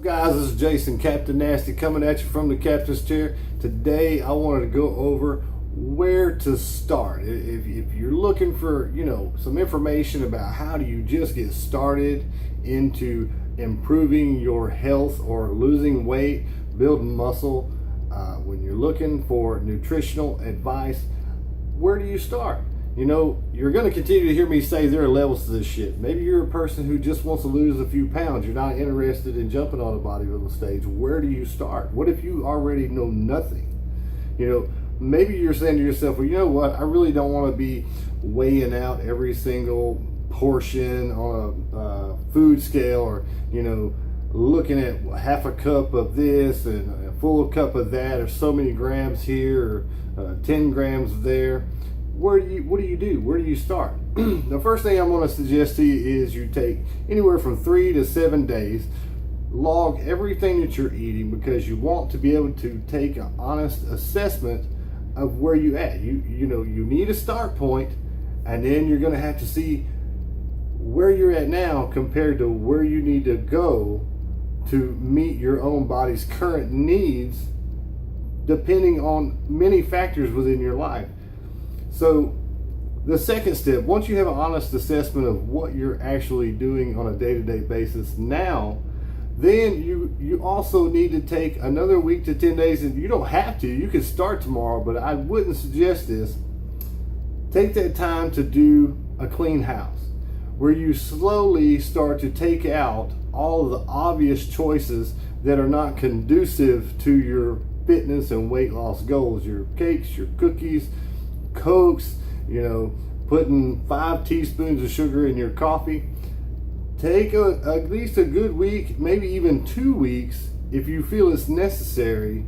Guys, this is Jason, Captain Nasty, coming at you from the captain's chair. Today I wanted to go over where to start. If you're looking for, some information about how do you just get started into improving your health or losing weight, building muscle, when you're looking for nutritional advice, where do you start? You're going to continue to hear me say there are levels to this shit. Maybe you're a person who just wants to lose a few pounds. You're not interested in jumping on a bodybuilding stage. Where do you start? What if you already know nothing? Maybe you're saying to yourself, well, you know what? I really don't want to be weighing out every single portion on a food scale, or, looking at half a cup of this and a full cup of that, or so many grams here, or 10 grams there. What do you do? Where do you start? The first thing I'm going to suggest to you is you take anywhere from 3 to 7 days, log everything that you're eating, because you want to be able to take an honest assessment of where you at. You need a start point, and then you're going to have to see where you're at now compared to where you need to go to meet your own body's current needs, depending on many factors within your life. So the second step, once you have an honest assessment of what you're actually doing on a day-to-day basis now, then you also need to take another week to 10 days, and you don't have to. You can start tomorrow, but I wouldn't suggest this. Take that time to do a clean house, where you slowly start to take out all of the obvious choices that are not conducive to your fitness and weight loss goals. Your cakes, your cookies, Cokes, putting 5 teaspoons of sugar in your coffee. Take at least a good week, maybe even 2 weeks, if you feel it's necessary,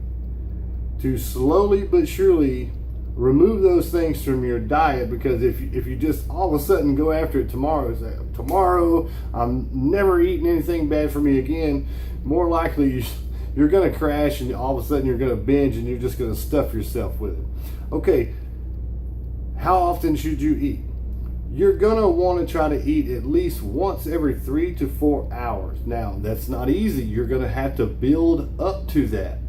to slowly but surely remove those things from your diet. Because if you just all of a sudden go after it tomorrow, say, tomorrow I'm never eating anything bad for me again, more likely you're going to crash, and all of a sudden you're going to binge, and you're just going to stuff yourself with it. Okay. How often should you eat? You're gonna want to try to eat at least once every 3 to 4 hours. Now, that's not easy. You're gonna have to build up to that.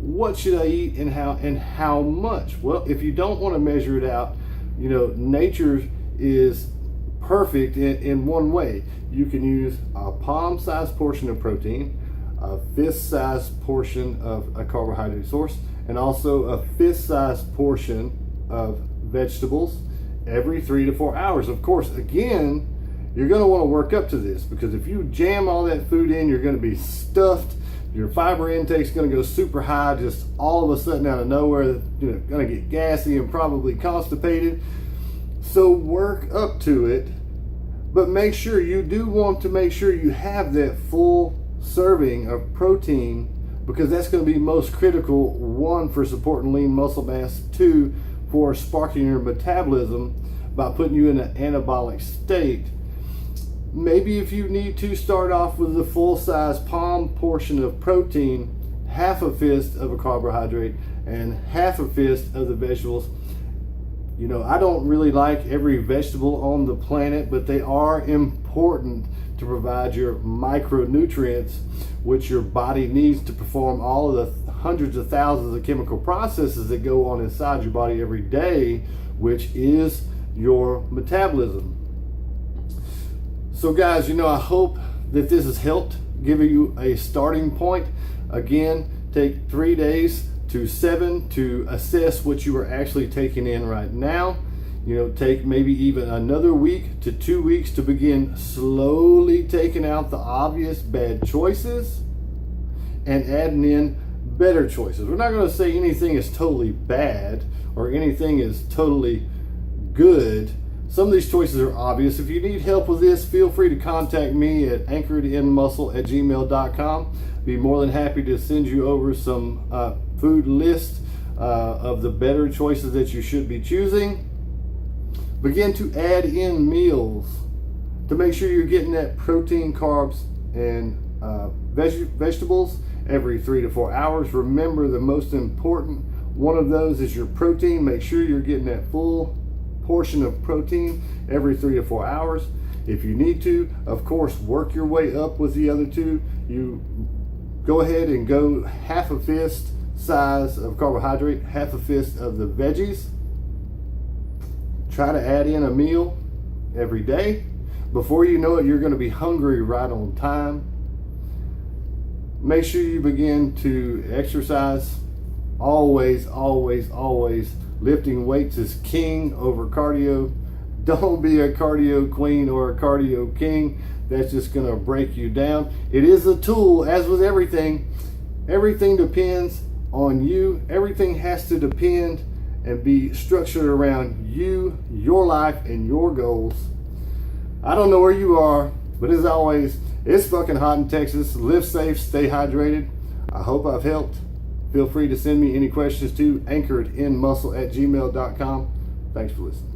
What should I eat and how much? Well, if you don't want to measure it out, nature is perfect in one way. You can use a palm-sized portion of protein, a fist-sized portion of a carbohydrate source, and also a fist-sized portion of vegetables every 3 to 4 hours. Of course, again, you're going to want to work up to this, because if you jam all that food in, you're going to be stuffed. Your fiber intake is going to go super high, just all of a sudden out of nowhere. Going to get gassy and probably constipated. So work up to it, but make sure you have that full serving of protein, because that's going to be most critical. 1, for supporting lean muscle mass. 2, for sparking your metabolism by putting you in an anabolic state. Maybe if you need to start off with the full-size palm portion of protein, half a fist of a carbohydrate, and half a fist of the vegetables. I don't really like every vegetable on the planet, but they are important to provide your micronutrients, which your body needs to perform all of the hundreds of thousands of chemical processes that go on inside your body every day, which is your metabolism. So guys, I hope that this has helped give you a starting point. Again, take 3 days to 7 to assess what you are actually taking in right now. Take maybe even another week to 2 weeks to begin slowly taking out the obvious bad choices and adding in better choices. We're not going to say anything is totally bad or anything is totally good. Some of these choices are obvious. If you need help with this, feel free to contact me at anchoredinmuscle@gmail.com. Be more than happy to send you over some food list of the better choices that you should be choosing. Begin to add in meals to make sure you're getting that protein, carbs, and vegetables every 3 to 4 hours. Remember, the most important one of those is your protein. Make sure you're getting that full portion of protein every 3 to 4 hours. If you need to, of course, work your way up with the other two. You go ahead and go half a fist size of carbohydrate, half a fist of the veggies. Try to add in a meal every day. Before you know it, you're going to be hungry right on time. Make sure you begin to exercise. Always, always, always. Lifting weights is king over cardio. Don't be a cardio queen or a cardio king. That's just going to break you down. It is a tool, as with everything. Everything depends on you. Everything has to depend and be structured around you, your life, and your goals. I don't know where you are, but as always, it's fucking hot in Texas. Live safe, stay hydrated. I hope I've helped. Feel free to send me any questions to anchoredinmuscle@gmail.com. Thanks for listening.